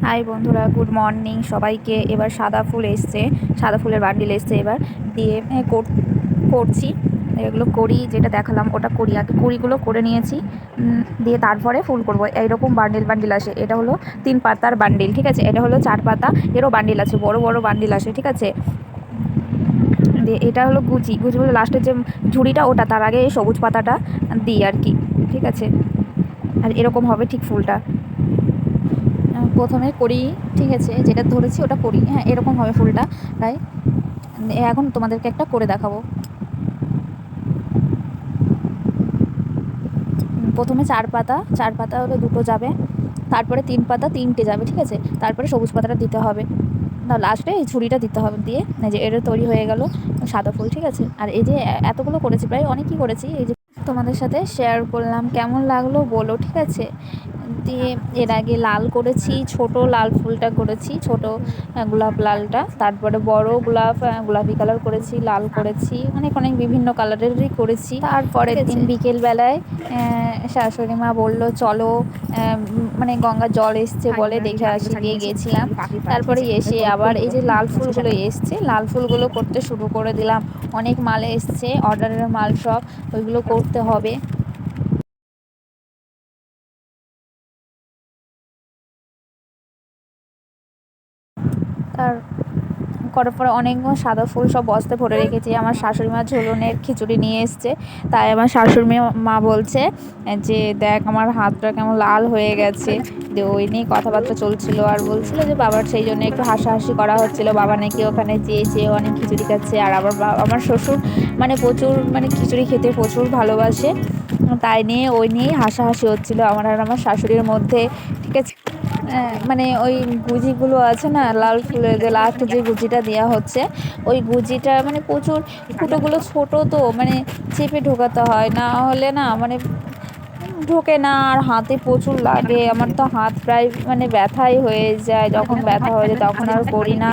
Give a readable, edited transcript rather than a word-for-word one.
High বন্ধুরা, good morning সবাইকে। এবার সাদা ফুল এসছে, সাদা ফুলের বান্ডিল এসছে। এবার দিয়ে করছি এগুলো করি, যেটা দেখালাম ওটা করি। আগে কুড়িগুলো করে নিয়েছি, দিয়ে তারপরে ফুল করব। এইরকম বান্ডিল বান্ডিল আসে। এটা হলো 3 পাতার বান্ডিল, ঠিক আছে। এটা হলো 4 পাতা, এরও বান্ডিল আছে, বড় বড় বান্ডিল আসে, ঠিক আছে। দিয়ে এটা হলো গুচিগুলো লাস্টের যে ঝুড়িটা, ওটা তার আগে এই সবুজ পাতাটা দিই আর কি, ঠিক আছে। আর এরকম হবে ঠিক ফুলটা। প্রথমে করি, ঠিক আছে, যেটা ধরেছি ওটা করি। হ্যাঁ, এরকম হবে ফুলটা। তাই এখন তোমাদেরকে একটা করে দেখাবো। প্রথমে 4 পাতা, 4 পাতা হলে দুটো যাবে, তারপরে 3 পাতা 3টে যাবে, ঠিক আছে। তারপরে সবুজ পাতাটা দিতে হবে, না লাস্টে এই ঝুড়িটা দিতে হবে। দিয়ে এই যে এটা তৈরি হয়ে গেল সাদা ফুল, ঠিক আছে। আর এই যে এতগুলো করেছি, প্রায় অনেকই করেছি। এই যে তোমাদের সাথে শেয়ার করলাম, কেমন লাগলো বলো, ঠিক আছে। দিয়ে এর আগে লাল করেছি, ছোট লাল ফুলটা করেছি, ছোট গোলাপ লালটা। তারপরে বড় গোলাপ, গোলাপি কালার করেছি, লাল করেছি, অনেক অনেক বিভিন্ন কালারেরই করেছি। তারপরের দিন বিকেলবেলায় শাশুড়ি মা বললো চলো, মানে গঙ্গার জল এসছে বলে দেখে আসি, দিয়ে গেছিলাম। তারপরে এসে আবার এই যে লাল ফুলগুলো এসছে, লাল ফুলগুলো করতে শুরু করে দিলাম। অনেক মাল এসছে, অর্ডারের মাল সব, ওইগুলো করতে হবে। তার করার পরে অনেকগুলো সাদা ফুল সব বস্তায় ভরে রেখেছি। আমার শাশুড়ি মা ঝোলনের খিচুড়ি নিয়ে এসছে, তাই আমার শাশুড়ি মা বলছে যে দেখ আমার হাতটা কেমন লাল হয়ে গেছে। দিয়ে ওই নিয়ে কথাবার্তা চলছিল, আর বলছিল যে বাবার সেই জন্য একটু হাসাহাসি করা হচ্ছিল। বাবা নাকি ওখানে চেয়ে অনেক খিচুড়ি খাচ্ছে। আর আবার আমার শ্বশুর মানে প্রচুর, মানে খিচুড়ি খেতে প্রচুর ভালোবাসে, তাই নিয়ে ওই নিয়েই হাসাহাসি হচ্ছিল আমার আর আমার শাশুড়ির মধ্যে, ঠিক আছে। মানে ওই গুজিগুলো আছে না, লাল ফুলের যে লাস্টে যে গুজিটা দেওয়া হচ্ছে, ওই গুজিটা মানে প্রচুর ফুটোগুলো ছোট, তো মানে চেপে ঢোকাতে হয়, না হলে না মানে ঢোকে না। আর হাতে প্রচুর লাগে, আমার তো হাত প্রায় মানে ব্যথাই হয়ে যায়। যখন ব্যথা হয়ে যায় তখন আর করি না।